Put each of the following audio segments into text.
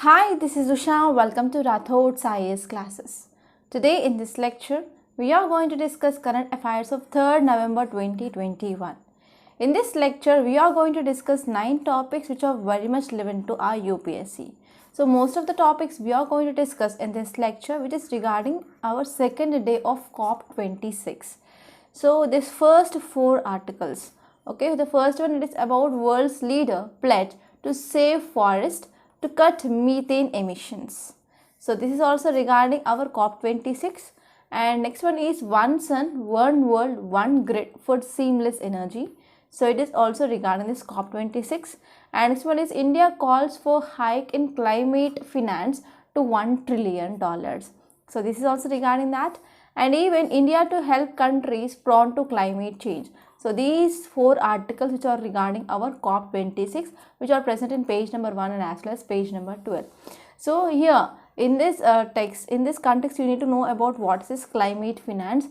Hi, this is Usha. Welcome to Rathod's IAS classes. Today in this lecture, we are going to discuss current affairs of 3rd November 2021. In this lecture, we are going to discuss 9 topics which are very much relevant to our UPSC. So most of the topics we are going to discuss in this lecture which is regarding our second day of COP26. So this first 4 articles, okay, the first one it is about world's leader pledge to save forest to cut methane emissions. So this is also regarding our COP26. And next one is one sun, one world, one grid for seamless energy. So it is also regarding this COP26. And next one is India calls for hike in climate finance to $1 trillion. So this is also regarding that. And even India to help countries prone to climate change. So these 4 articles which are regarding our COP26 which are present in page number 1 and as well as page number 12. So here in this text, in this context, you need to know about what is climate finance,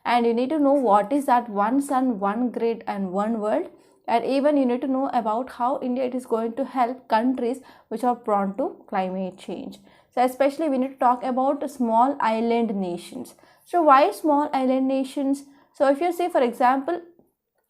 and you need to know what is that one sun, one grid and one world, and even you need to know about how India it is going to help countries which are prone to climate change. So especially we need to talk about small island nations. So why small island nations? So if you say for example,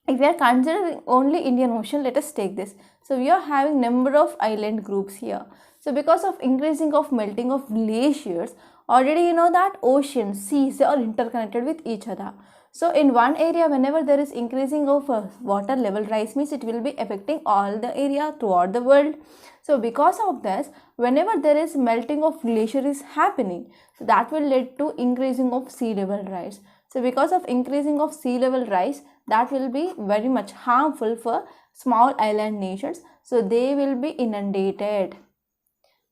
if we are considering only Indian Ocean, let us take this. So we are having number of island groups here. So because of increasing of melting of glaciers, already you know that oceans, seas, they are interconnected with each other. So in one area, whenever there is increasing of water level rise, means it will be affecting all the area throughout the world. So because of this, whenever there is melting of glacier is happening, so that will lead to increasing of sea level rise. So because of increasing of sea level rise, that will be very much harmful for small island nations. So they will be inundated.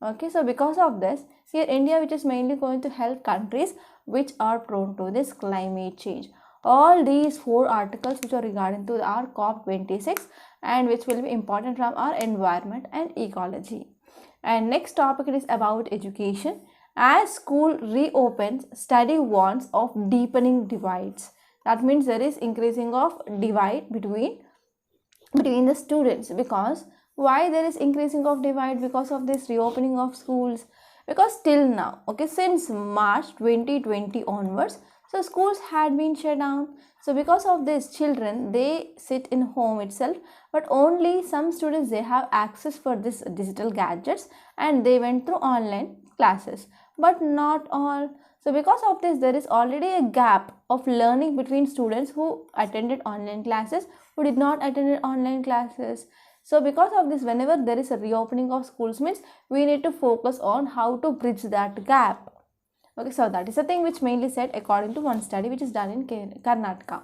Okay, so because of this, here India which is mainly going to help countries which are prone to this climate change. All these 4 articles which are regarding to our COP26 and which will be important from our environment and ecology. And next topic is about education. As school reopens, study warns of deepening divides. That means there is increasing of divide between the students. Because why there is increasing of divide? Because of this reopening of schools. Because till now, okay, since March 2020 onwards, so schools had been shut down. So because of this, children, they sit in home itself, but only some students, they have access for this digital gadgets and they went through online classes, but not all. So because of this, there is already a gap of learning between students who attended online classes, who did not attend online classes. So because of this, whenever there is a reopening of schools, means we need to focus on how to bridge that gap. Okay, so that is the thing which mainly said according to one study which is done in Karnataka.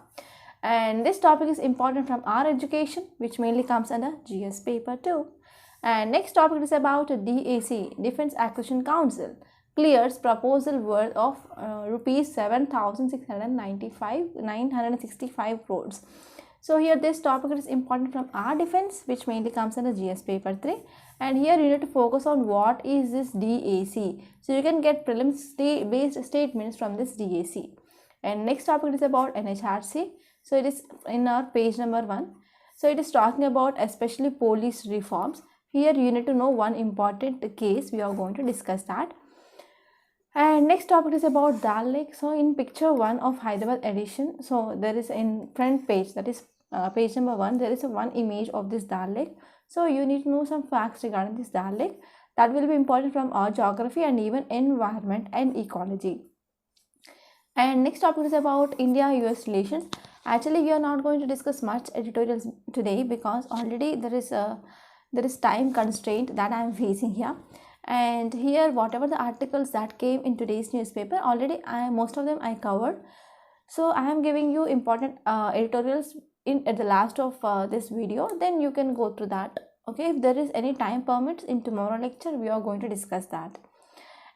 And this topic is important from our education, which mainly comes under GS paper 2. And next topic is about DAC, Defense Acquisition Council, clears proposal worth of rupees 7,695 crores. So here this topic is important from our defense, which mainly comes under GS paper 3. And here you need to focus on what is this DAC. So you can get prelims based statements from this DAC. And next topic is about NHRC. So it is in our page number 1. So it is talking about especially police reforms. Here you need to know one important case. We are going to discuss that. And next topic is about Dal Lake. So in picture 1 of Hyderabad edition, so there is in front page, that is page number 1, there is one image of this Dal Lake. So you need to know some facts regarding this Dal Lake that will be important from our geography and even environment and ecology. And next topic is about India-US relations. Actually, we are not going to discuss much editorials today because already there is time constraint that I am facing here. And here whatever the articles that came in today's newspaper, already most of them I covered. So I am giving you important editorials at the last of this video, then you can go through that. Okay, if there is any time permits in tomorrow lecture, we are going to discuss that.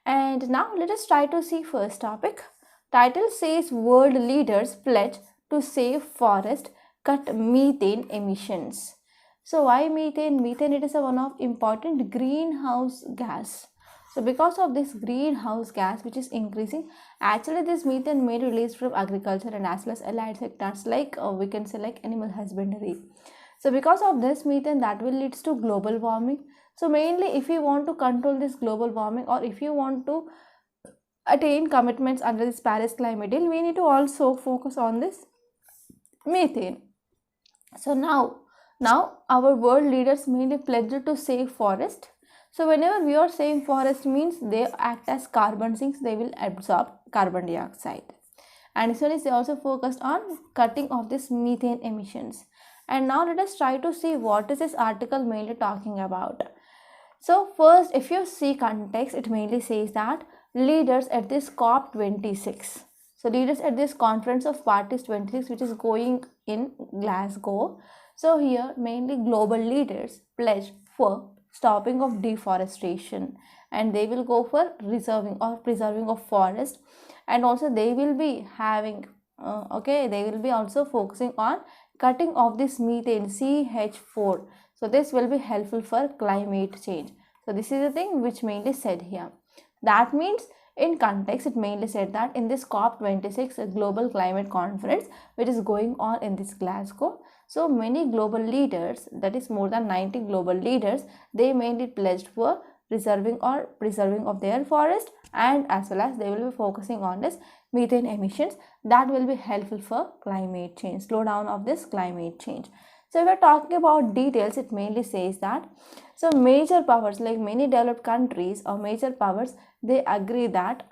And now let us try to see first topic. Title says world leaders pledge to save forest, cut methane emissions. So why methane? Methane, it is one of important greenhouse gas. So because of this greenhouse gas which is increasing, actually this methane may released from agriculture and as well as allied sectors like we can say like animal husbandry. So because of this methane, that will leads to global warming. So mainly if you want to control this global warming, or if you want to attain commitments under this Paris climate deal, we need to also focus on this methane. So now our world leaders mainly pledged to save forest. So whenever we are saying forest means they act as carbon sinks, they will absorb carbon dioxide. And so they also focused on cutting off this methane emissions. And now let us try to see what is this article mainly talking about. So first, if you see context, it mainly says that leaders at this COP26. So leaders at this Conference of Parties 26, which is going in Glasgow. So here mainly global leaders pledge for stopping of deforestation, and they will go for reserving or preserving of forest, and also they will be having they will be also focusing on cutting off this methane CH4. So this will be helpful for climate change. So this is the thing which mainly said here. That means in context it mainly said that in this COP26 global climate conference which is going on in this Glasgow, so many global leaders, that is more than 90 global leaders, they mainly pledged for reserving or preserving of their forest, and as well as they will be focusing on this methane emissions that will be helpful for climate change, slowdown of this climate change. So if we are talking about details, it mainly says that so major powers like many developed countries or major powers, they agree that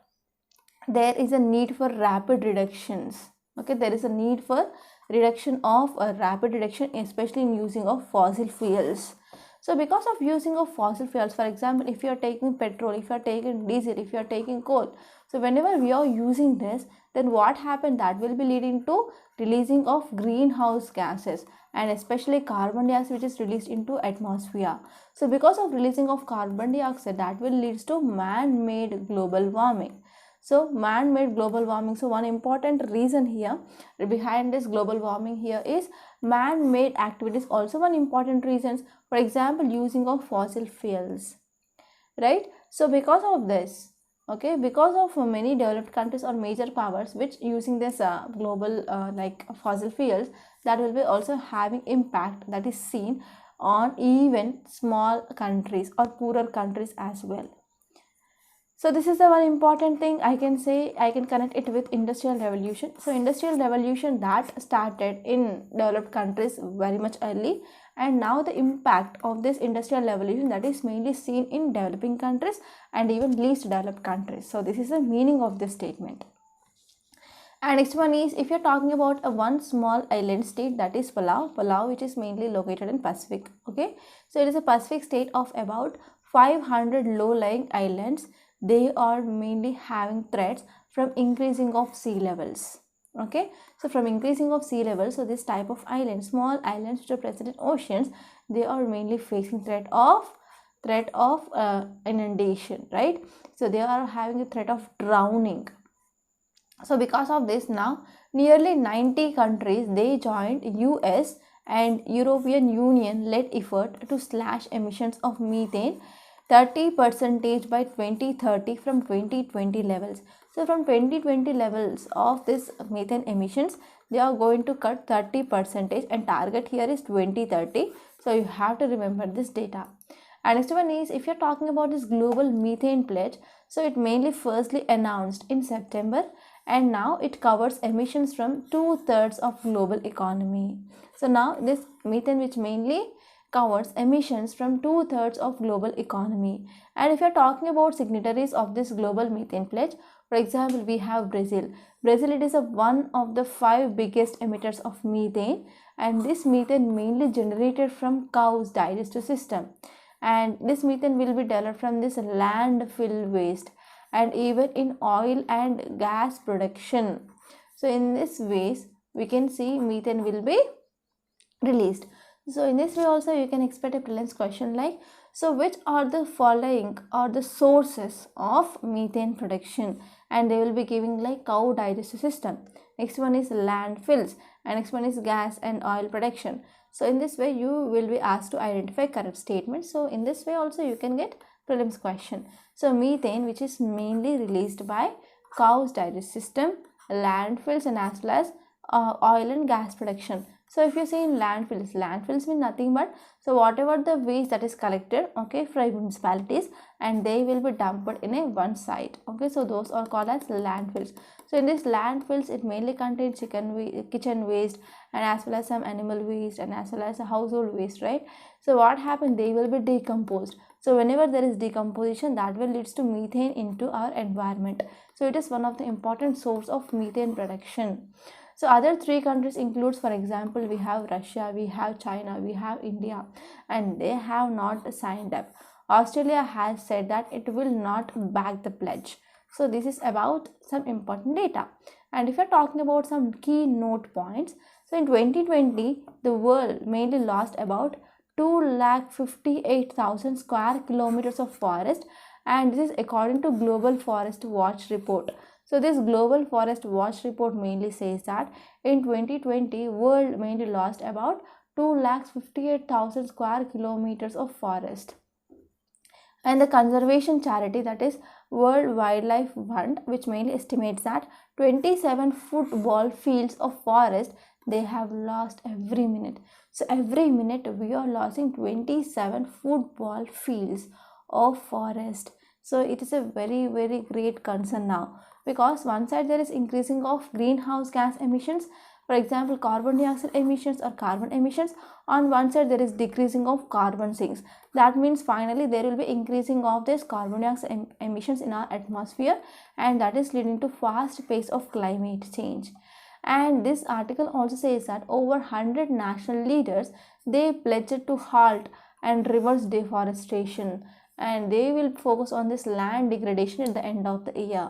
there is a need for rapid reductions. Okay, there is a need for reduction of rapid reduction, especially in using of fossil fuels. So because of using of fossil fuels, for example, if you are taking petrol, if you are taking diesel, if you are taking coal, so whenever we are using this, then what happened, that will be leading to releasing of greenhouse gases, and especially carbon dioxide which is released into atmosphere. So because of releasing of carbon dioxide, that will lead to man-made global warming. So man-made global warming, so one important reason here behind this global warming here is man-made activities, also one important reasons. For example, using of fossil fuels, right? So because of this, okay, because of many developed countries or major powers which using this global like fossil fuels, that will be also having impact that is seen on even small countries or poorer countries as well. So this is the one important thing I can say. I can connect it with industrial revolution. So industrial revolution that started in developed countries very much early, and now the impact of this industrial revolution that is mainly seen in developing countries and even least developed countries. So this is the meaning of this statement. And next one is, if you're talking about a one small island state, that is Palau, which is mainly located in Pacific. Okay, so it is a Pacific state of about 500 low-lying islands. They are mainly having threats from increasing of sea levels. Okay, so from increasing of sea levels, so this type of islands, small islands which are present in oceans, they are mainly facing threat of inundation, right? So they are having a threat of drowning. So because of this, now nearly 90 countries, they joined US and European Union led effort to slash emissions of methane 30% by 2030 from 2020 levels. So from 2020 levels of this methane emissions, they are going to cut 30%, and target here is 2030. So you have to remember this data. And next one is, if you're talking about this global methane pledge, so it mainly firstly announced in September, and now it covers emissions from 2/3 of global economy. So now this methane which mainly covers emissions from 2/3 of global economy. And if you're talking about signatories of this global methane pledge, for example, we have Brazil. Brazil, it is one of the 5 biggest emitters of methane, and this methane mainly generated from cows' digestive system. And this methane will be developed from this landfill waste and even in oil and gas production. So in this ways, we can see methane will be released. So in this way also you can expect a prelims question like, so which are the following are the sources of methane production, and they will be giving like cow digestive system. Next one is landfills, and next one is gas and oil production. So in this way you will be asked to identify correct statements. So in this way also you can get prelims question. So methane, which is mainly released by cow's digestive system, landfills, and as well as oil and gas production. So if you see in landfills mean nothing but, so whatever the waste that is collected, okay, from municipalities, and they will be dumped in a one site, okay, so those are called as landfills. So in these landfills, it mainly contains kitchen waste, and as well as some animal waste, and as well as household waste, right? So what happens, they will be decomposed. So whenever there is decomposition, that will leads to methane into our environment. So it is one of the important source of methane production. So other three countries includes, for example, we have Russia, we have China, we have India, and they have not signed up. Australia has said that it will not back the pledge. So this is about some important data. And if you're talking about some key note points, so in 2020, the world mainly lost about 258,000 square kilometers of forest, and this is according to Global Forest Watch report. So this Global Forest Watch report mainly says that in 2020, world mainly lost about 258,000 square kilometers of forest. And the conservation charity, that is World Wildlife Fund, which mainly estimates that 27 football fields of forest they have lost every minute. So every minute we are losing 27 football fields of forest. So it is a very, very great concern now, because one side there is increasing of greenhouse gas emissions, for example carbon dioxide emissions or carbon emissions. On one side there is decreasing of carbon sinks. That means finally there will be increasing of this carbon dioxide emissions in our atmosphere, and that is leading to fast pace of climate change. And this article also says that over 100 national leaders, they pledged to halt and reverse deforestation, and they will focus on this land degradation at the end of the year.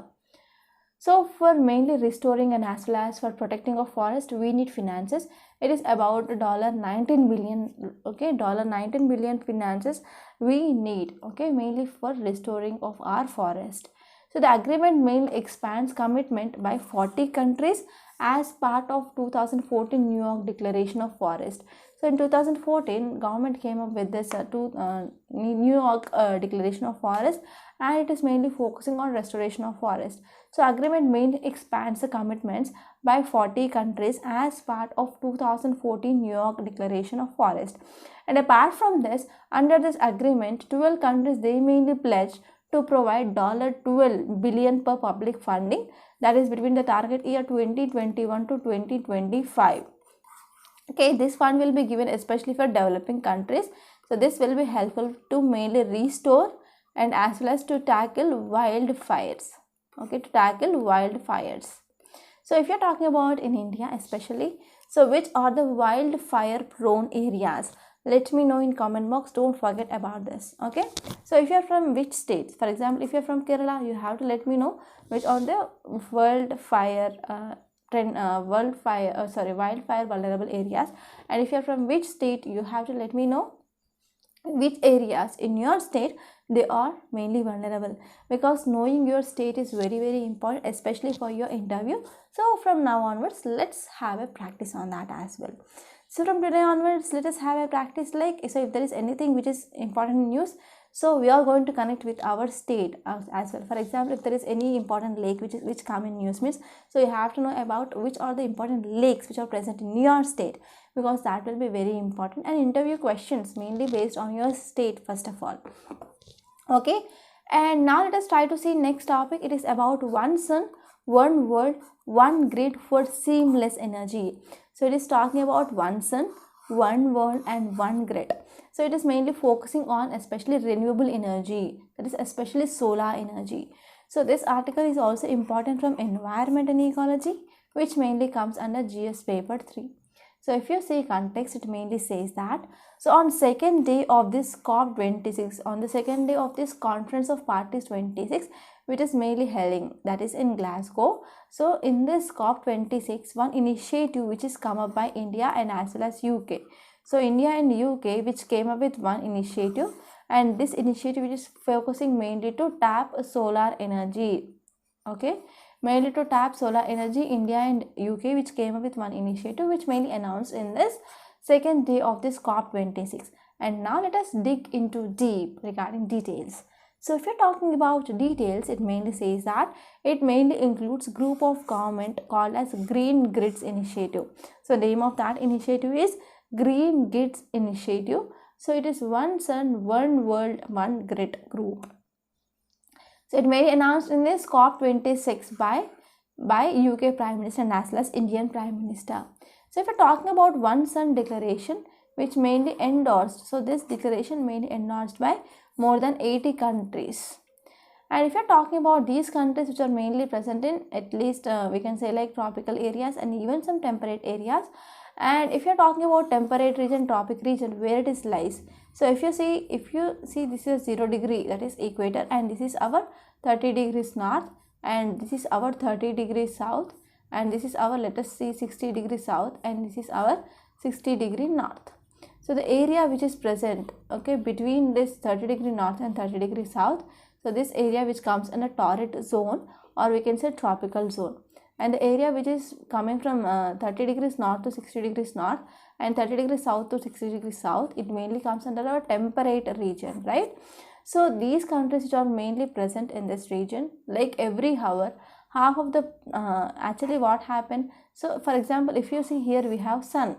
So for mainly restoring and as well as for protecting of forest, we need finances. It is about $19 billion, okay, $19 billion finances we need, okay, mainly for restoring of our forest. So the agreement mainly expands commitment by 40 countries as part of 2014 New York Declaration of Forest. So in 2014, government came up with this New York Declaration of Forest, and it is mainly focusing on restoration of forest. So agreement mainly expands the commitments by 40 countries as part of 2014 New York Declaration of Forest. And apart from this, under this agreement, 12 countries they mainly pledged to provide $12 billion per public funding, that is between the target year 2021 to 2025. Okay, this fund will be given especially for developing countries. So this will be helpful to mainly restore and as well as to tackle wildfires. Okay, to tackle wildfires. So if you're talking about in India especially, so which are the wildfire prone areas? Let me know in comment box. Don't forget about this. Okay, so if you're from which states, for example, if you're from Kerala, you have to let me know which are the wildfire vulnerable areas. And if you're from which state, you have to let me know which areas in your state they are mainly vulnerable, because knowing your state is very, very important, especially for your interview. So from now onwards, let's have a practice on that as well. So from today onwards, let us have a practice like, so if there is anything which is important news, so we are going to connect with our state as well. For example, if there is any important lake which come in news means, so you have to know about which are the important lakes which are present in your state, because that will be very important. And interview questions mainly based on your state first of all. Okay, and now let us try to see next topic. It is about one sun, one world, one grid for seamless energy. So it is talking about one sun, one world and one grid. So it is mainly focusing on especially renewable energy, that is especially solar energy. So this article is also important from environment and ecology, which mainly comes under GS paper 3. So if you see context, it mainly says that, so on second day of this COP26, on the second day of this Conference of Parties 26, which is mainly held, that is in Glasgow. So in this COP26, one initiative which is come up by India and as well as UK. So India and UK which came up with one initiative, and this initiative which is focusing mainly to tap solar energy. Okay, mainly to tap solar energy, India and UK which came up with one initiative which mainly announced in this second day of this COP26. And now let us dig into deep regarding details. So if you're talking about details, it mainly says that it mainly includes group of government called as Green Grids Initiative. So name of that initiative is Green Grids Initiative. So it is One Sun, One World, One Grid group. So it may be announced in this COP26 by UK Prime Minister as well as Indian Prime Minister. So if you're talking about One Sun Declaration, which mainly endorsed, so this declaration mainly endorsed by more than 80 countries. And if you're talking about these countries which are mainly present in at least we can say like tropical areas and even some temperate areas. And if you're talking about temperate region, tropic region, where it is lies. So if you see this is 0 degree, that is equator, and this is our 30 degrees north, and this is our 30 degrees south, and this is our, let us see, 60 degrees south, and this is our 60 degree north. So the area which is present, okay, between this 30 degree north and 30 degree south, so this area which comes in a torrid zone, or we can say tropical zone. And the area which is coming from 30 degrees north to 60 degrees north and 30 degrees south to 60 degrees south, it mainly comes under our temperate region, right? So these countries which are mainly present in this region, like every hour, half of the actually what happened. So for example, if you see here we have sun.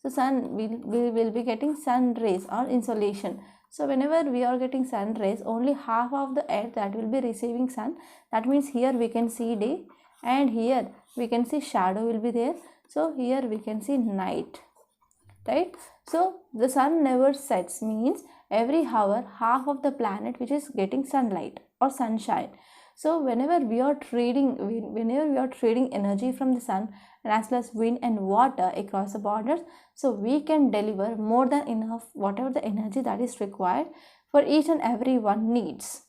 So sun, we will be getting sun rays or insolation. So whenever we are getting sun rays, only half of the earth that will be receiving sun. That means here we can see day, and here we can see shadow will be there. So here we can see night, right? So the sun never sets, means every hour half of the planet which is getting sunlight or sunshine. So whenever we are trading energy from the sun and as well as wind and water across the borders, so we can deliver more than enough whatever the energy that is required for each and every one needs.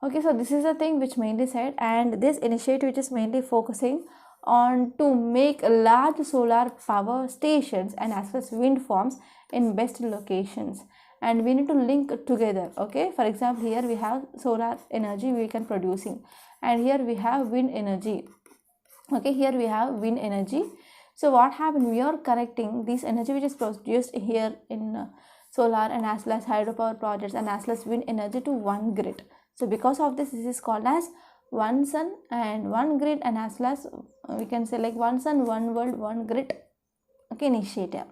Okay, so this is the thing which mainly said, and this initiative which is mainly focusing on to make large solar power stations and as well as wind farms in best locations. And we need to link together. Okay, for example, here we have solar energy we can producing, and here we have wind energy. Okay, here we have wind energy. So what happened, we are connecting this energy which is produced here in solar and as well as hydropower projects and as well as wind energy to one grid. So because of this is called as One Sun and One Grid, and as well as we can say like One Sun, One World, One Grid, okay, initiative.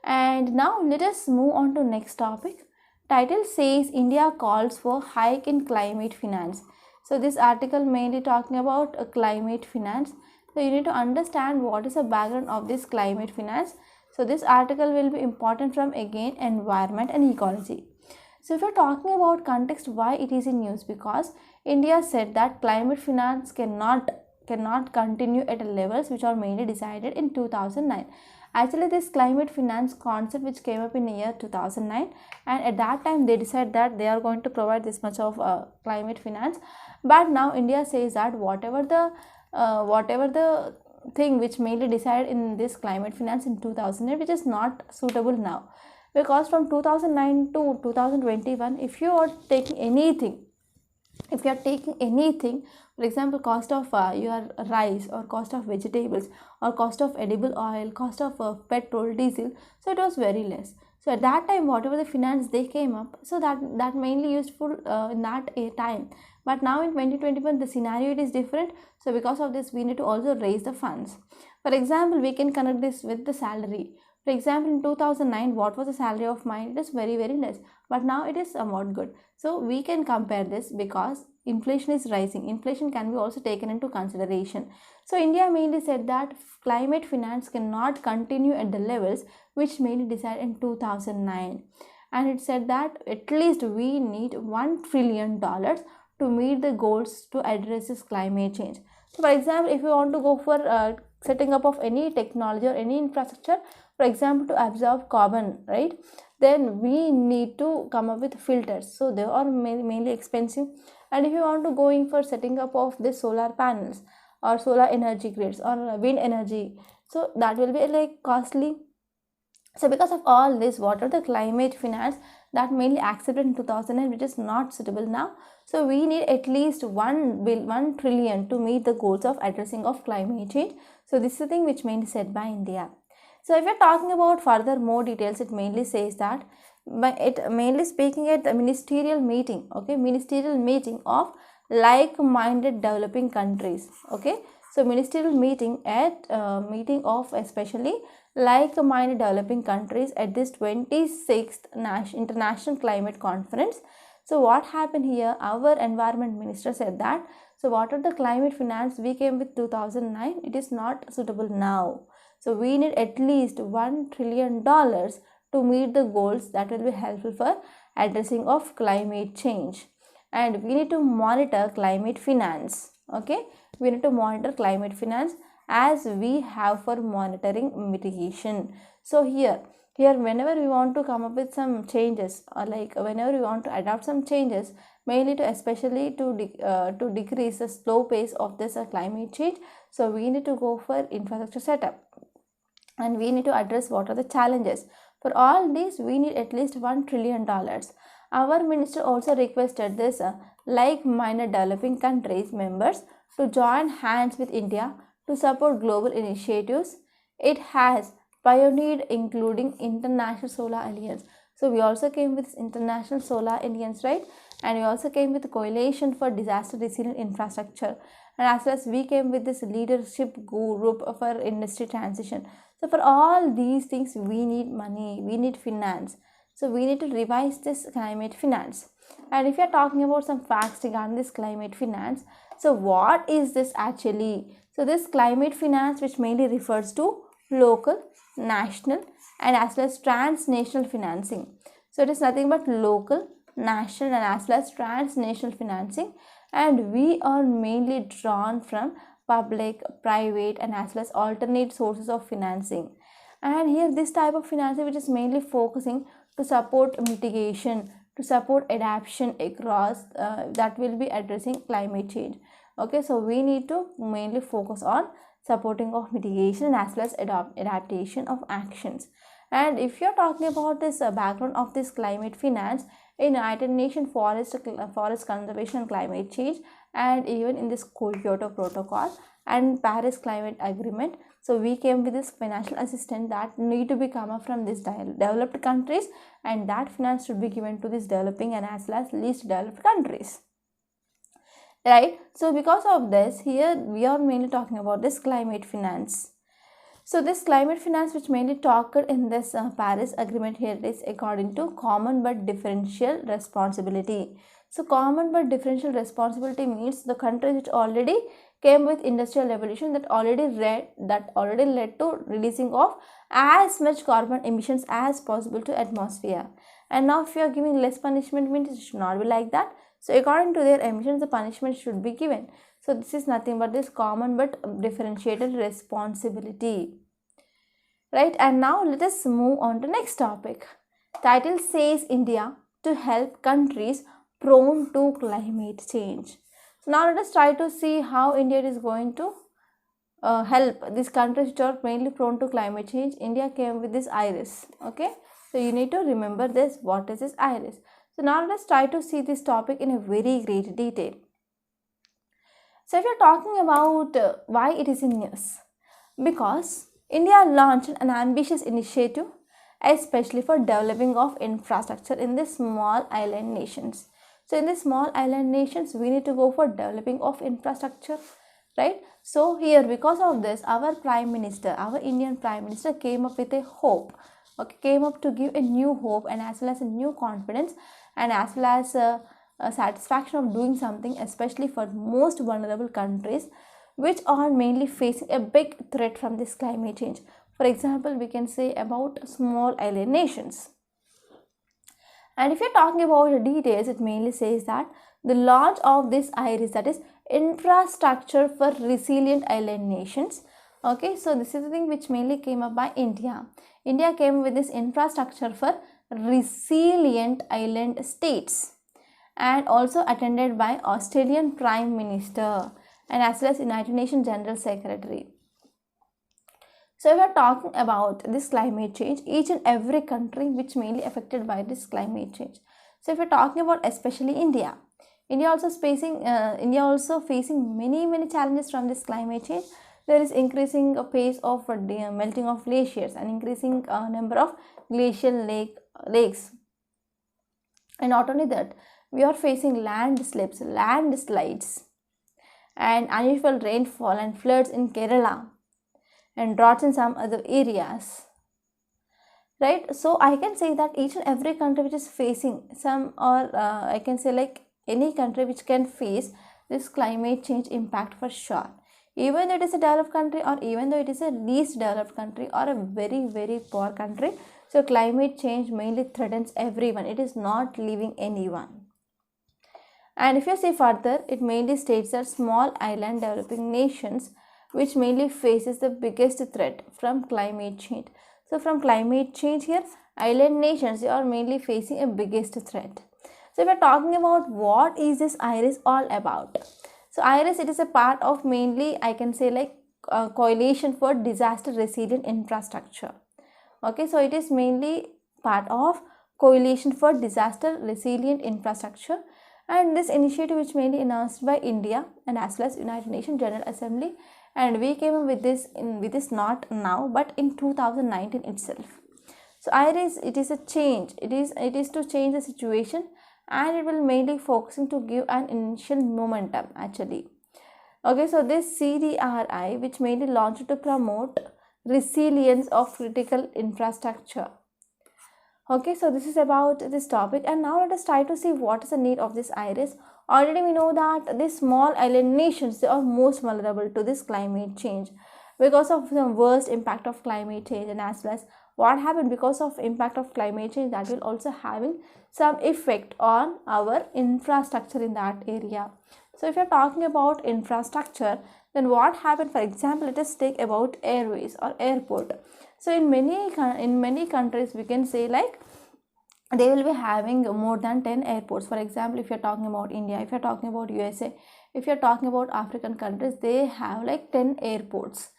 And now let us move on to next topic. Title says India calls for hike in climate finance. So this article mainly talking about climate finance. So you need to understand what is the background of this climate finance. So this article will be important from again environment and ecology. So if you're talking about context, why it is in news, because India said that climate finance cannot continue at levels which are mainly decided in 2009. Actually, this climate finance concept which came up in the year 2009, and at that time they decided that they are going to provide this much of climate finance. But now India says that whatever the thing which mainly decided in this climate finance in 2008, which is not suitable now, because from 2009 to 2021, if you are taking anything, for example, cost of your rice or cost of vegetables or cost of edible oil, cost of petrol, diesel, so it was very less. So at that time, whatever the finance they came up, so that mainly useful in that time. But now in 2021, the scenario it is different. So because of this, we need to also raise the funds. For example, we can connect this with the salary. For example, in 2009, what was the salary of mine? It is very, very less. But now it is somewhat good. So we can compare this because inflation is rising. Inflation can be also taken into consideration. So India mainly said that climate finance cannot continue at the levels which mainly decided in 2009. And it said that at least we need $1 trillion to meet the goals to address this climate change. So for example, if you want to go for setting up of any technology or any infrastructure, for example, to absorb carbon, right, then we need to come up with filters. So they are mainly expensive. And if you want to go in for setting up of the solar panels or solar energy grids or wind energy, so that will be like costly. So because of all this, what are the climate finance that mainly accepted in 2009, which is not suitable now. So we need at least $1 trillion to meet the goals of addressing of climate change. So this is the thing which mainly said by India. So if you're talking about further more details, it mainly says that But it mainly speaking at the ministerial meeting, okay, ministerial meeting of like-minded developing countries, okay. So ministerial meeting at meeting of especially like-minded developing countries at this 26th International Climate Conference. So what happened here, our environment minister said that, so what are the climate finance we came with 2009, it is not suitable now. So we need at least $1 trillion to meet the goals that will be helpful for addressing of climate change. And we need to monitor climate finance, okay. We need to monitor climate finance as we have for monitoring mitigation. So here whenever we want to come up with some changes, or like whenever we want to adopt some changes, mainly to especially to decrease the slow pace of this climate change, so we need to go for infrastructure setup, and we need to address what are the challenges. For all these we need at least $1 trillion. Our minister also requested this like-minded developing countries members to join hands with India to support global initiatives it has pioneered, including International Solar Alliance. So we also came with International Solar Alliance, right? And we also came with Coalition for Disaster Resilient Infrastructure, and as well as we came with this leadership group for industry transition. So for all these things we need money, we need finance. So we need to revise this climate finance. And if you are talking about some facts regarding this climate finance, so what is this actually? So this climate finance, which mainly refers to local, national and as well as transnational financing. So it is nothing but local, national and as well as transnational financing, and we are mainly drawn from public, private and as well as alternate sources of financing. And here this type of financing which is mainly focusing to support mitigation, to support adaptation across that will be addressing climate change. Okay, so we need to mainly focus on supporting of mitigation as well as adaptation of actions. And if you're talking about this background of this climate finance in United Nations Forest Conservation and Climate Change, and even in this Kyoto Protocol and Paris Climate Agreement, so we came with this financial assistance that need to be come up from these developed countries, and that finance should be given to these developing and as well as least developed countries, right? So because of this, here we are mainly talking about this climate finance. So this climate finance which mainly talked in this Paris Agreement, here it is according to common but differential responsibility. So common but differential responsibility means the countries which already came with industrial revolution that already led to releasing of as much carbon emissions as possible to atmosphere. And now if you are giving less punishment, means it should not be like that. So according to their emissions, the punishment should be given. So this is nothing but this common but differentiated responsibility, right? And now let us move on to next topic. Title says India to help countries prone to climate change. So now let us try to see how India is going to help these countries which are mainly prone to climate change. India came with this IRIS, okay? So you need to remember this, what is this IRIS? So now let us try to see this topic in a very great detail. So if you are talking about why it is in news, because India launched an ambitious initiative especially for developing of infrastructure in the small island nations. So in the small island nations we need to go for developing of infrastructure, right? So here because of this our Prime Minister, our Indian Prime Minister came up with a hope, okay, came up to give a new hope and as well as a new confidence and as well as a satisfaction of doing something especially for most vulnerable countries which are mainly facing a big threat from this climate change. For example, we can say about small island nations. And if you're talking about the details, it mainly says that the launch of this IRIS, that is infrastructure for resilient island nations. Okay, so this is the thing which mainly came up by India. India came with this infrastructure for resilient island states and also attended by Australian Prime Minister and as well as United Nations General Secretary. So if we are talking about this climate change, each and every country which mainly affected by this climate change. So if we are talking about especially India also facing many challenges from this climate change. There is increasing pace of melting of glaciers and increasing number of glacial lakes. And not only that, we are facing landslips, landslides, and unusual rainfall and floods in Kerala, and droughts in some other areas, right? So I can say that each and every country which is facing some, or I can say like any country which can face this climate change impact for sure, even though it is a developed country or even though it is a least developed country or a very poor country. So climate change mainly threatens everyone, it is not leaving anyone. And if you see further, it mainly states that small island developing nations which mainly faces the biggest threat from climate change. So from climate change here, island nations, they are mainly facing a biggest threat. So we are talking about what is this IRIS all about. So IRIS, it is a part of mainly, I can say like coalition for disaster resilient infrastructure. Okay, so it is mainly part of coalition for disaster resilient infrastructure, and this initiative which mainly announced by India and as well as United Nations General Assembly, and we came up with this not now but in 2019 itself. So IRIS, it is a change, it is to change the situation, and it will mainly focusing to give an initial momentum actually. Okay, so this CDRI which mainly launched to promote resilience of critical infrastructure. Okay, so this is about this topic, and now let us try to see what is the need of this IRIS. Already we know that these small island nations, they are most vulnerable to this climate change because of the worst impact of climate change, and as well as what happened because of impact of climate change, that will also having some effect on our infrastructure in that area. So if you are talking about infrastructure, then what happened, for example, let us take about airways or airport. So in many countries we can say like they will be having more than 10 airports. For example, if you are talking about India, if you are talking about USA, if you are talking about African countries, they have like 10 airports.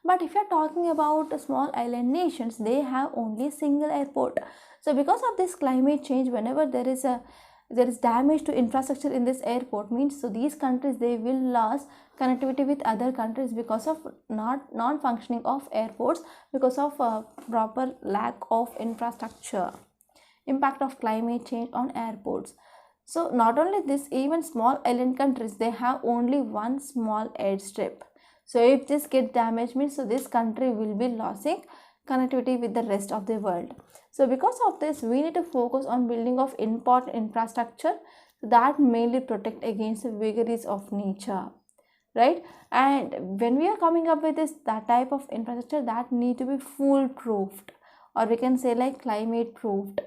But if you are talking about small island nations, they have only single airport. So because of this climate change, whenever there is damage to infrastructure in this airport, means so these countries, they will lose connectivity with other countries because of non-functioning of airports, because of proper lack of infrastructure. Impact of climate change on airports. So not only this, even small island countries, they have only one small airstrip. So if this gets damaged, means so this country will be losing connectivity with the rest of the world. So because of this, we need to focus on building of important infrastructure that mainly protect against the vagaries of nature, right? And when we are coming up with that type of infrastructure, that need to be foolproofed, or we can say like climate proofed.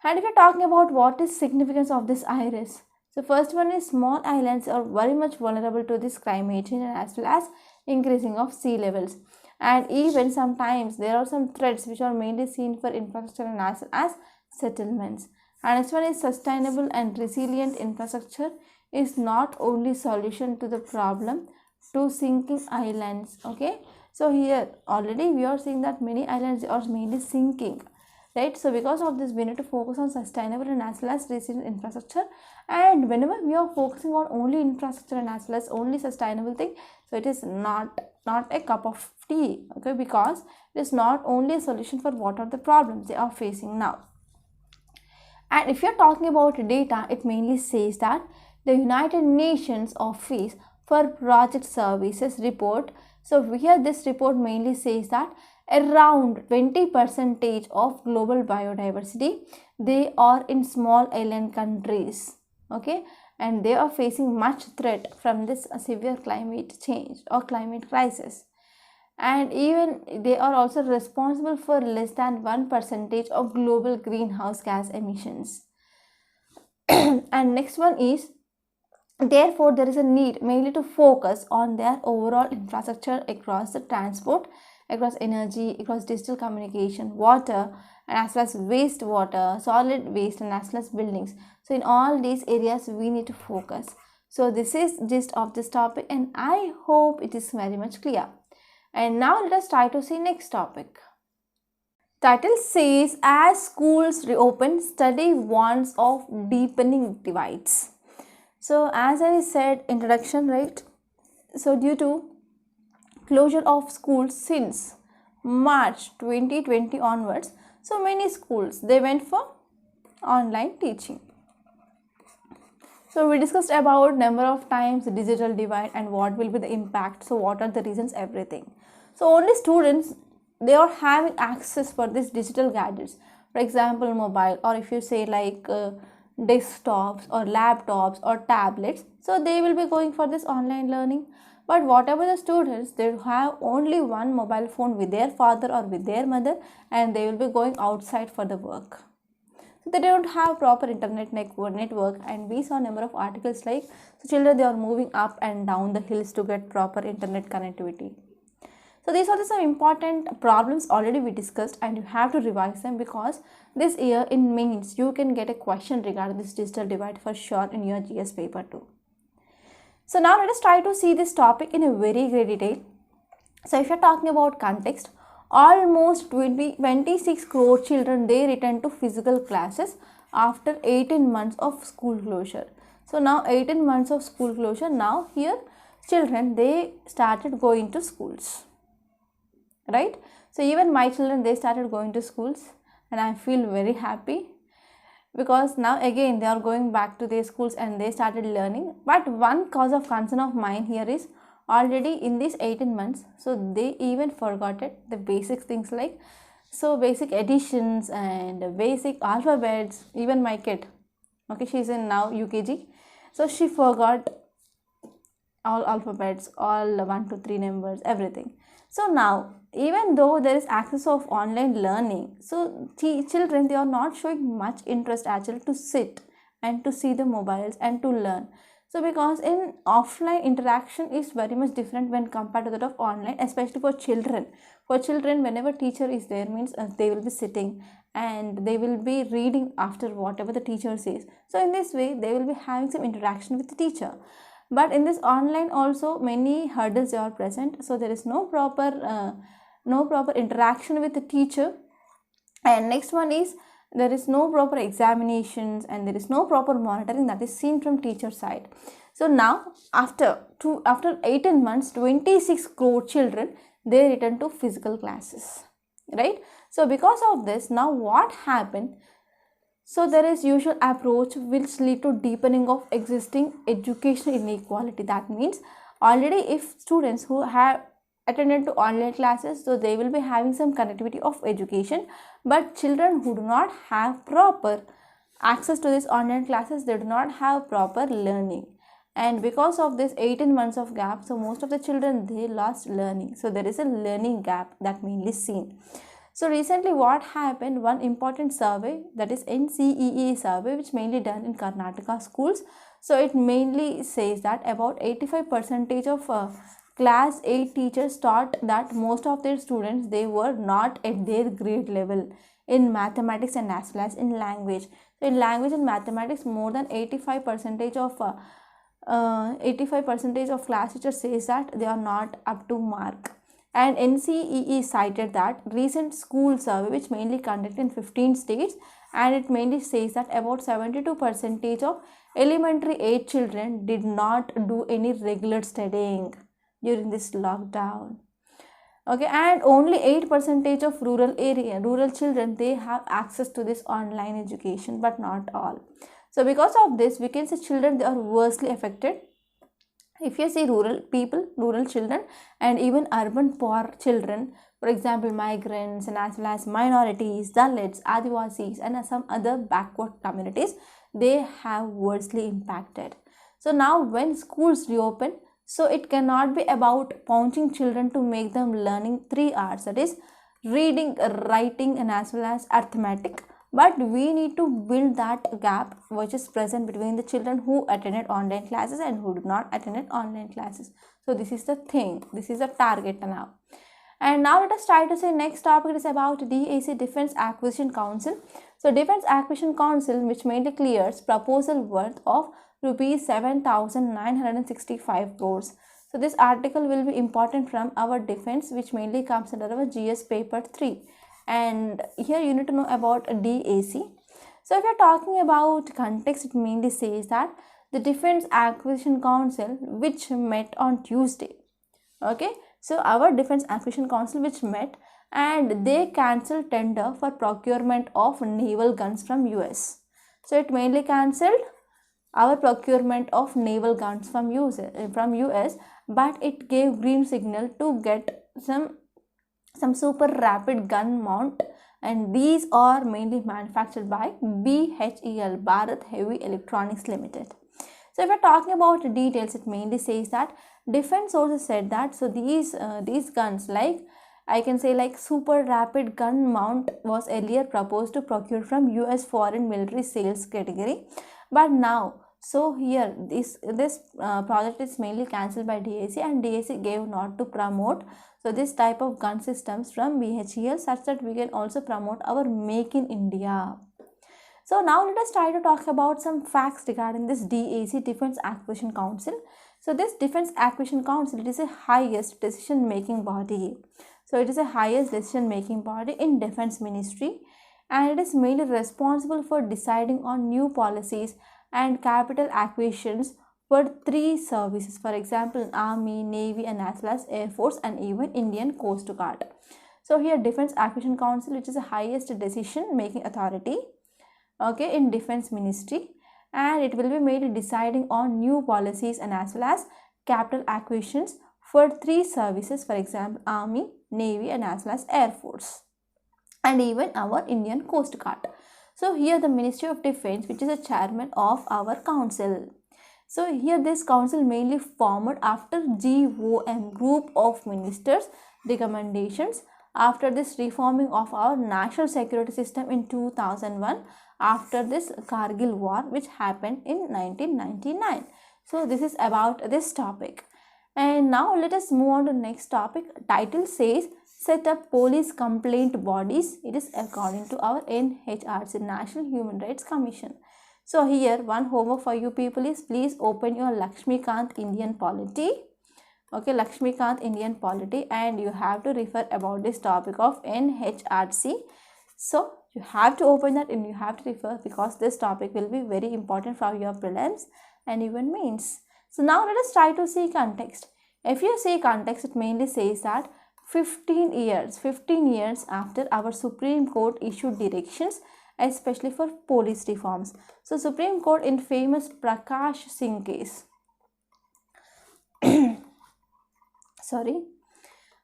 And if you're talking about what is significance of this IRIS, so first one is small islands are very much vulnerable to this climate change, and as well as increasing of sea levels. And even sometimes there are some threats which are mainly seen for infrastructure and as well as settlements. And next one is sustainable and resilient infrastructure is not only solution to the problem to sinking islands. Okay, so here already we are seeing that many islands are mainly sinking, right? So because of this, we need to focus on sustainable and as well as resilient infrastructure. And whenever we are focusing on only infrastructure and as well as only sustainable thing, so it is not a cup of tea. Okay, because it is not only a solution for what are the problems they are facing now. And if you are talking about data, it mainly says that the United Nations Office for Project Services report. So here this report mainly says that around 20% of global biodiversity, they are in small island countries. Okay, and they are facing much threat from this severe climate change or climate crisis. And even they are also responsible for less than 1% of global greenhouse gas emissions. And next one is, therefore there is a need mainly to focus on their overall infrastructure across the transport, across energy, across digital communication, water, and as well as wastewater, solid waste, and as well as buildings. So in all these areas we need to focus. So this is gist of this topic, and I hope it is very much clear. And now let us try to see next topic. Title says, as schools reopen, study warns of deepening divides. So as I said introduction, right? So due to closure of schools since March 2020 onwards, so many schools, they went for online teaching. So we discussed about number of times digital divide and what will be the impact. So what are the reasons, everything. So only students, they are having access for these digital gadgets. For example, mobile, or if you say like desktops or laptops or tablets. So they will be going for this online learning. But whatever the students, they have only one mobile phone with their father or with their mother, and they will be going outside for the work. So they don't have proper internet network, and we saw a number of articles like, so children, they are moving up and down the hills to get proper internet connectivity. So these are the some important problems already we discussed, and you have to revise them, because this year in mains you can get a question regarding this digital divide for sure in your GS paper too. So now let us try to see this topic in a very great detail. So if you're talking about context, almost 26 crore children, they return to physical classes after 18 months of school closure. So now 18 months of school closure, now here children, they started going to schools, right? So even my children, they started going to schools, and I feel very happy, because now again they are going back to their schools and they started learning. But one cause of concern of mine here is, already in these 18 months, so they even forgot it, the basic things like, so basic additions and basic alphabets. Even my kid, okay, she's in now UKG, so she forgot all alphabets, all 1 to 3 numbers, everything. So now, even though there is access of online learning, so children, they are not showing much interest actually to sit and to see the mobiles and to learn. So because in offline interaction is very much different when compared to that of online, especially for children. For children, whenever teacher is there, means they will be sitting and they will be reading after whatever the teacher says. So in this way, they will be having some interaction with the teacher. But in this online also, many hurdles are present. So there is no proper interaction with the teacher. And next one is, there is no proper examinations and there is no proper monitoring that is seen from teacher side. So now after 18 months, 26 crore children, they return to physical classes, right? So because of this, now what happened? So there is usual approach which lead to deepening of existing educational inequality. That means already if students who have attended to online classes, so they will be having some connectivity of education, but children who do not have proper access to these online classes, they do not have proper learning. And because of this 18 months of gap, so most of the children, they lost learning. So there is a learning gap that mainly seen. So recently what happened, one important survey, that is NCEE survey, which mainly done in Karnataka schools. So it mainly says that about 85% of class 8 teachers thought that most of their students, they were not at their grade level in mathematics and as well as in language. So in language and mathematics, more than 85% of class teachers says that they are not up to mark. And NCEE cited that recent school survey, which mainly conducted in 15 states, and it mainly says that about 72% of elementary age children did not do any regular studying during this lockdown. Okay, and only 8% of rural children, they have access to this online education, but not all. So because of this, we can say children, they are worstly affected. If you see rural people, rural children, and even urban poor children, for example, migrants and as well as minorities, Dalits, Adivasis, and some other backward communities, they have worstly impacted. So now when schools reopen, so it cannot be about pounching children to make them learning 3 hours, that is reading, writing, and as well as arithmetic. But we need to build that gap which is present between the children who attended online classes and who did not attend online classes. So this is the thing, this is the target now. And now let us try to say next topic is about DAC, Defense Acquisition Council. So Defense Acquisition Council, which mainly clears proposal worth of rupees 7,965 crores. So this article will be important from our defense, which mainly comes under our GS paper 3. And here you need to know about DAC. So if you're talking about context, it mainly says that the Defense Acquisition Council, which met on Tuesday. Okay, so our Defense Acquisition Council, which met, and they cancelled tender for procurement of naval guns from US. So it mainly cancelled our procurement of naval guns from US, but it gave green signal to get some super rapid gun mount, and these are mainly manufactured by BHEL, Bharat Heavy Electronics Limited. So if we're talking about the details, it mainly says that defense sources said that these guns, like I can say like super rapid gun mount, was earlier proposed to procure from US foreign military sales category, but now here this project is mainly cancelled by DAC, and DAC gave not to promote this type of gun systems from BHEL, such that we can also promote our Make in India. So now let us try to talk about some facts regarding this DAC, Defense Acquisition Council. So this Defense Acquisition Council, it is a highest decision making body. So it is a highest decision making body in Defense Ministry, and it is mainly responsible for deciding on new policies and capital acquisitions for 3 services, for example Army, Navy, and as well as Air Force, and even Indian Coast Guard. So here Defense Acquisition Council, which is the highest decision making authority in Defense Ministry, and it will be made deciding on new policies and as well as capital acquisitions for 3 services, for example Army, Navy, and as well as Air Force, and even our Indian Coast Guard. So here the Ministry of Defense, which is a chairman of our council. So here this council mainly formed after GOM, Group of Ministers recommendations, after this reforming of our national security system in 2001, after this Kargil war which happened in 1999. So this is about this topic. And now let us move on to the next topic. Title says set up police complaint bodies. It is according to our NHRC, National Human Rights Commission. So here one homework for you people is, please open your Lakshmikant Indian Polity. Lakshmikant Indian Polity, and you have to refer about this topic of NHRC. So you have to open that and you have to refer, because this topic will be very important for your prelims and even mains. So now let us try to see context. If you see context, it mainly says that 15 years after our Supreme Court issued directions, especially for police reforms. So Supreme Court in famous Prakash Singh case.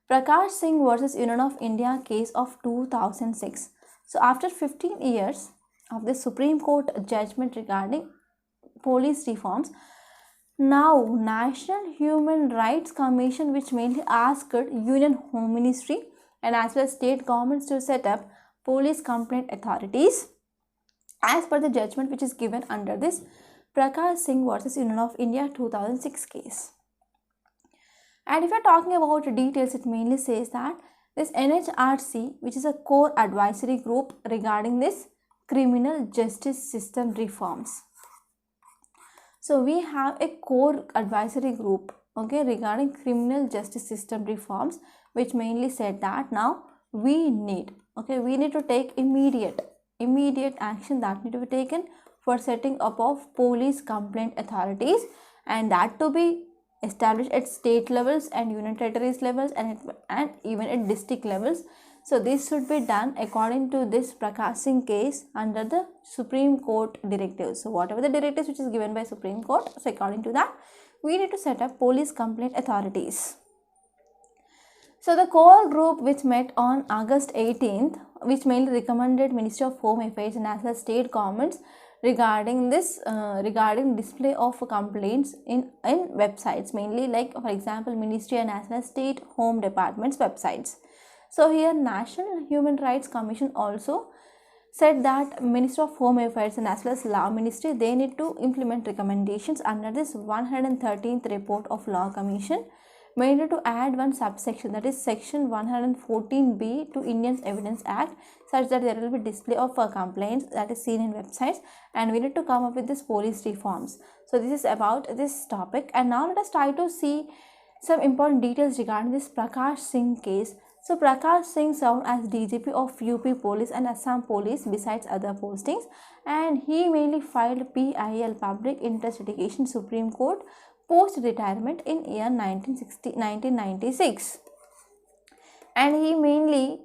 Prakash Singh versus Union of India case of 2006. So after 15 years of the Supreme Court judgment regarding police reforms, now National Human Rights Commission, which mainly asked Union Home Ministry and as well as state governments to set up police complaint authorities as per the judgment which is given under this Prakash Singh versus Union of India 2006 case. And if you are talking about the details, it mainly says that this NHRC, which is a core advisory group regarding this criminal justice system reforms. So we have a core advisory group regarding criminal justice system reforms, which mainly said that now we need to take immediate action that need to be taken for setting up of police complaint authorities, and that to be established at state levels and union territories levels and even at district levels. So this should be done according to this Prakash Singh case under the Supreme Court directives. So whatever the directives which is given by Supreme Court, so according to that we need to set up police complaint authorities. So the core group which met on August 18th, which mainly recommended Ministry of Home Affairs and as well as state governments regarding this regarding display of complaints in websites, mainly like for example Ministry and as well as state home departments websites. So here National Human Rights Commission also said that Ministry of Home Affairs and as well as Law Ministry, they need to implement recommendations under this 113th report of Law Commission, mainly to add one subsection, that is section 114B to Indian Evidence Act, such that there will be display of complaints that is seen in websites, and we need to come up with this police reforms. So this is about this topic. And now let us try to see some important details regarding this Prakash Singh case. So Prakash Singh served as DGP of UP Police and Assam Police besides other postings, and he mainly filed PIL, Public Interest Litigation, Supreme Court post retirement in year 1996, and he mainly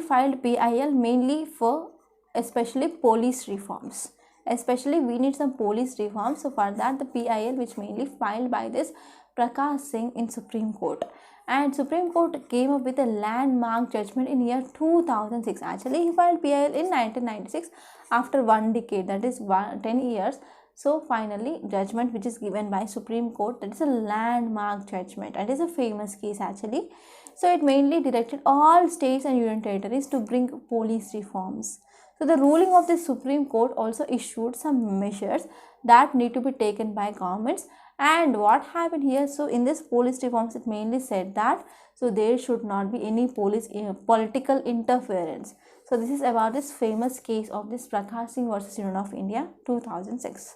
filed PIL mainly for especially police reforms. Especially we need some police reforms. So for that the PIL, which mainly filed by this Prakash Singh in Supreme Court, and Supreme Court came up with a landmark judgment in year 2006. Actually he filed PIL in 1996 after one decade, that is 10 years. So finally judgment which is given by Supreme Court, that is a landmark judgment and is a famous case actually. So it mainly directed all states and union territories to bring police reforms. So the ruling of the Supreme Court also issued some measures that need to be taken by governments. And what happened here, so in this police reforms it mainly said that so there should not be any political interference. So this is about this famous case of this Prakash Singh versus Union of India 2006.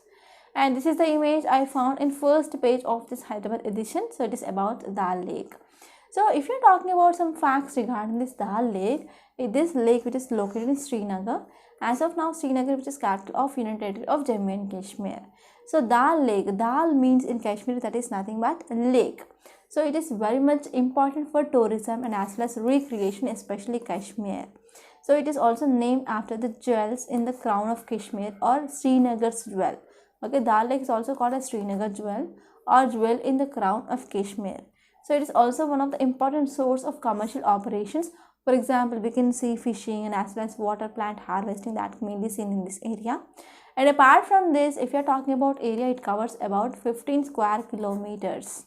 And this is the image I found in first page of this Hyderabad edition. So it is about Dal Lake. So if you're talking about some facts regarding this Dal Lake, this lake which is located in Srinagar, as of now Srinagar which is capital of Union Territory of Jammu and Kashmir. So Dal Lake, Dal means in Kashmir that is nothing but lake. So it is very much important for tourism and as well as recreation, especially Kashmir. So it is also named after the jewels in the crown of Kashmir or Srinagar's jewel. Okay, Dal Lake is also called as Srinagar jewel or jewel in the crown of Kashmir. So it is also one of the important source of commercial operations. For example, we can see fishing and as well as water plant harvesting that can mainly seen in this area. And apart from this, if you are talking about area, it covers about 15 square kilometers.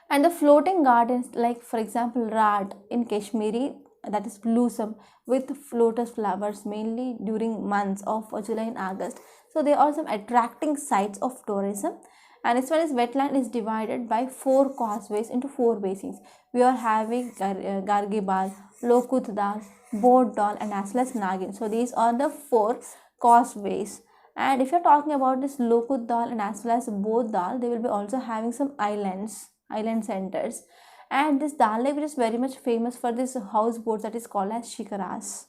And the floating gardens, like for example Rad in Kashmiri, that is blossom with lotus flowers mainly during months of July and August. So there are some attracting sites of tourism. And as well as wetland is divided by 4 causeways into 4 basins. We are having Gargibal, Lokut Dal, Bod Dal and as well as Nagin. So these are the 4 causeways. And if you're talking about this Lokut Dal and as well as Bod Dal, they will be also having some island centers. And this Dal Lake which is very much famous for this houseboats that is called as shikaras.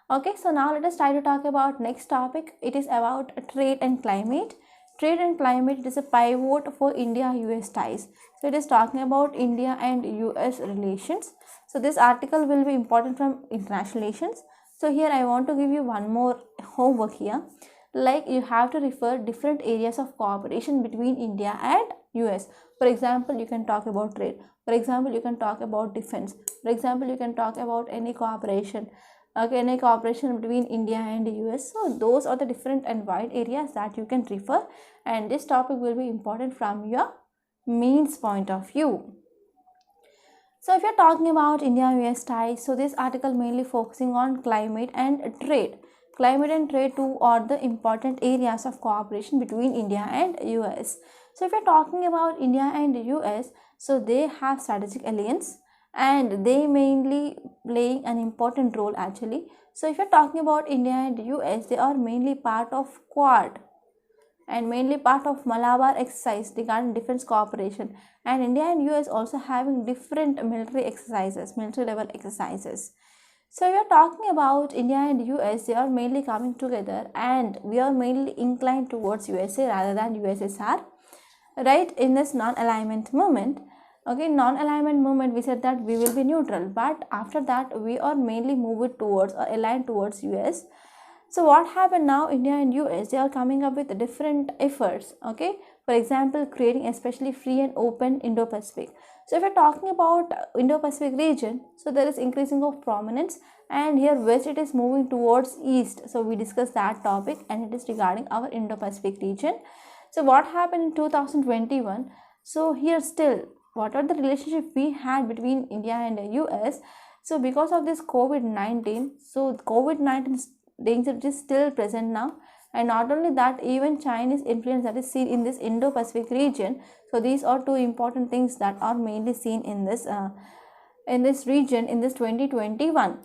Okay, so now let us try to talk about next topic. It is about trade and climate. Trade and climate, it is a pivot for India-US ties. So it is talking about India and US relations. So this article will be important from international relations. So here I want to give you one more homework here. Like you have to refer different areas of cooperation between India and US. For example, you can talk about trade. For example, you can talk about defense. For example, you can talk about any cooperation. Okay, any cooperation between India and the US. So those are the different and wide areas that you can refer, and this topic will be important from your means point of view. So if you're talking about India-US ties, so this article mainly focusing on climate and trade. Climate and trade too are the important areas of cooperation between India and US. So if you're talking about India and US, so they have strategic alliance and they mainly playing an important role actually. So if you're talking about India and US, they are mainly part of Quad and mainly part of Malabar exercise regarding defense cooperation, and India and US also having different military exercises, military level exercises. So we are talking about India and US, they are mainly coming together and we are mainly inclined towards USA rather than USSR, right, in this non-alignment movement. Okay, non-alignment movement we said that we will be neutral, but after that we are mainly moved towards or aligned towards US. So what happened now, India and US, they are coming up with different efforts, okay, for example creating especially free and open Indo-Pacific. So if we're talking about Indo-Pacific region, so there is increasing of prominence, and here west it is moving towards east. So we discussed that topic and it is regarding our Indo-Pacific region. So what happened in 2021, so here still what are the relationship we had between India and the US. So because of this COVID-19, so COVID-19 danger is still present now, and not only that, even Chinese influence that is seen in this Indo-Pacific region. So these are 2 important things that are mainly seen in this region in this 2021.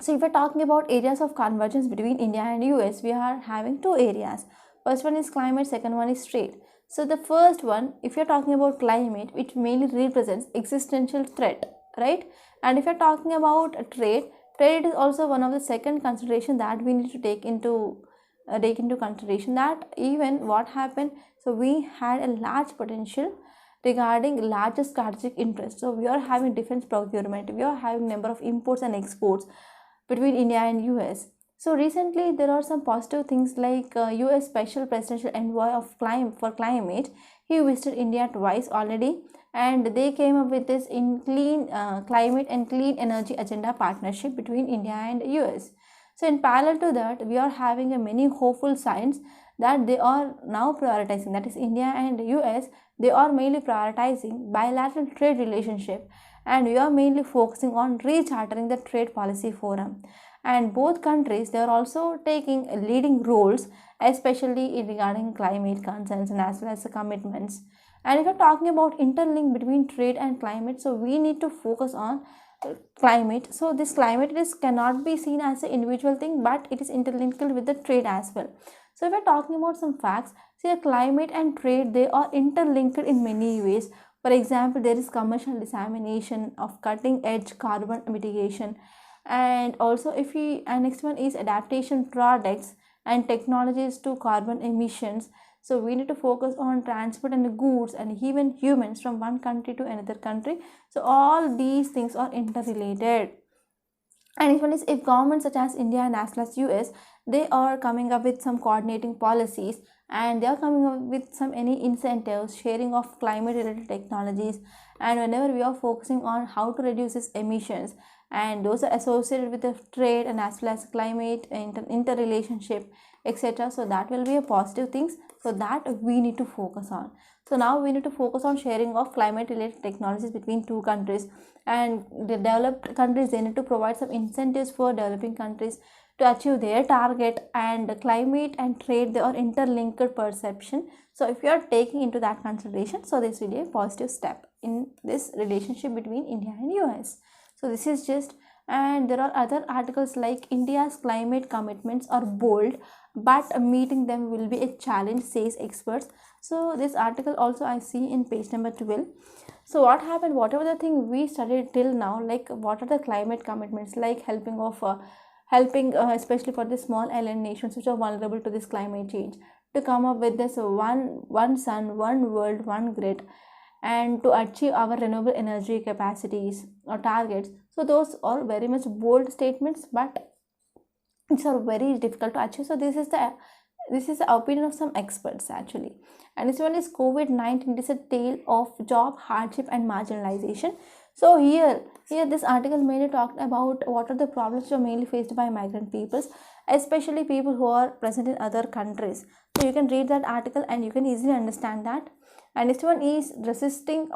So if we're talking about areas of convergence between India and US, we are having 2 areas. First one is climate, second one is trade. So the first one, if you're talking about climate, it mainly represents existential threat, right? And if you're talking about trade is also one of the second consideration that we need to take into consideration, that even what happened, so we had a large potential regarding larger strategic interest. So we are having defense procurement, we are having number of imports and exports between India and US. So recently there are some positive things like US Special Presidential Envoy for Climate. He visited India twice already, and they came up with this in clean climate and clean energy agenda partnership between India and US. So in parallel to that, we are having a many hopeful signs that they are now prioritizing, that is India and US, they are mainly prioritizing bilateral trade relationship, and we are mainly focusing on rechartering the trade policy forum. And both countries, they are also taking leading roles, especially regarding climate concerns and as well as the commitments. And if you're talking about interlink between trade and climate, so we need to focus on climate. So this climate cannot be seen as an individual thing, but it is interlinked with the trade as well. So if we're talking about some facts, see, climate and trade, they are interlinked in many ways. For example, there is commercial dissemination of cutting edge carbon mitigation, and also if we, and next one is adaptation products and technologies to carbon emissions. So we need to focus on transport and goods and even humans from one country to another country. So all these things are interrelated. And if one is, if governments such as India and as well as US, they are coming up with some coordinating policies, and they are coming up with some any incentives, sharing of climate related technologies, and whenever we are focusing on how to reduce these emissions, and those are associated with the trade and as well as climate interrelationship, etc. So that will be a positive things, so that we need to focus on. So now we need to focus on sharing of climate related technologies between two countries, and the developed countries, they need to provide some incentives for developing countries to achieve their target. And the climate and trade, they are interlinked perception. So if you are taking into that consideration, so this will be a positive step in this relationship between India and US. So this is just, and there are other articles like India's climate commitments are bold, but meeting them will be a challenge, says experts. So this article also I see in page number 12. So what happened, whatever the thing we studied till now, like what are the climate commitments, like helping especially for the small island nations which are vulnerable to this climate change, to come up with this one sun, one world, one grid, and to achieve our renewable energy capacities or targets. So those are very much bold statements, but it's are very difficult to achieve. So this is the opinion of some experts actually. And this one is COVID-19, it is a tale of job hardship and marginalization. So here this article mainly talked about what are the problems which are mainly faced by migrant peoples, especially people who are present in other countries. So you can read that article and you can easily understand that. And this one is resisting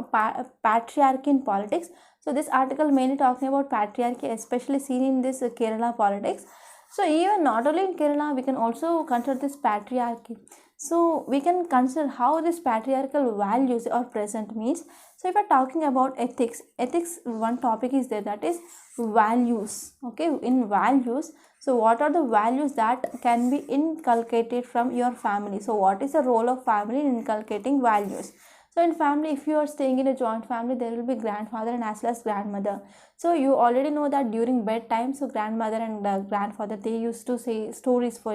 patriarchy in politics. So this article mainly talking about patriarchy, especially seen in this Kerala politics. So even not only in Kerala, we can also consider this patriarchy. So we can consider how this patriarchal values are present means. So if we're talking about ethics, one topic is there, that is values. Okay, in values, so what are the values that can be inculcated from your family? So what is the role of family in inculcating values? So in family, if you are staying in a joint family, there will be grandfather and as well as grandmother. So you already know that during bedtime, so grandmother and grandfather, they used to say stories for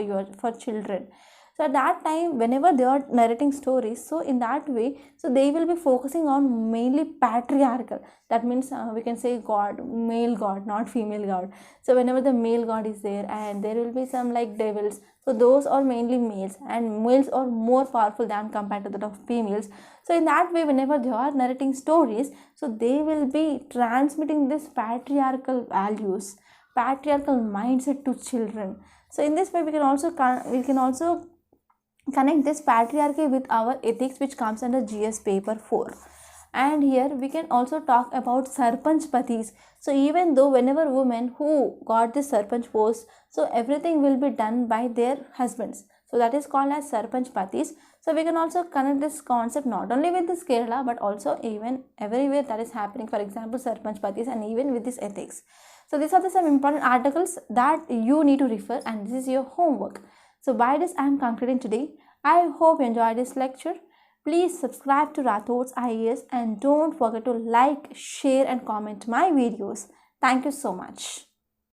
children. So at that time, whenever they are narrating stories, so in that way, so they will be focusing on mainly patriarchal. That means we can say God, male God, not female God. So whenever the male God is there, and there will be some like devils, so those are mainly males, and males are more powerful than compared to that of females. So in that way, whenever they are narrating stories, so they will be transmitting this patriarchal values, patriarchal mindset to children. So in this way, we can also connect this patriarchy with our ethics, which comes under GS paper 4. And here we can also talk about sarpanch patis. So even though whenever women who got this sarpanch post, so everything will be done by their husbands, so that is called as sarpanch patis. So we can also connect this concept not only with this Kerala, but also even everywhere that is happening, for example sarpanch patis, and even with this ethics. So these are some important articles that you need to refer, and this is your homework. So by this I am concluding today. I hope you enjoyed this lecture. Please subscribe to Rathod's IAS and don't forget to like, share and comment my videos. Thank you so much.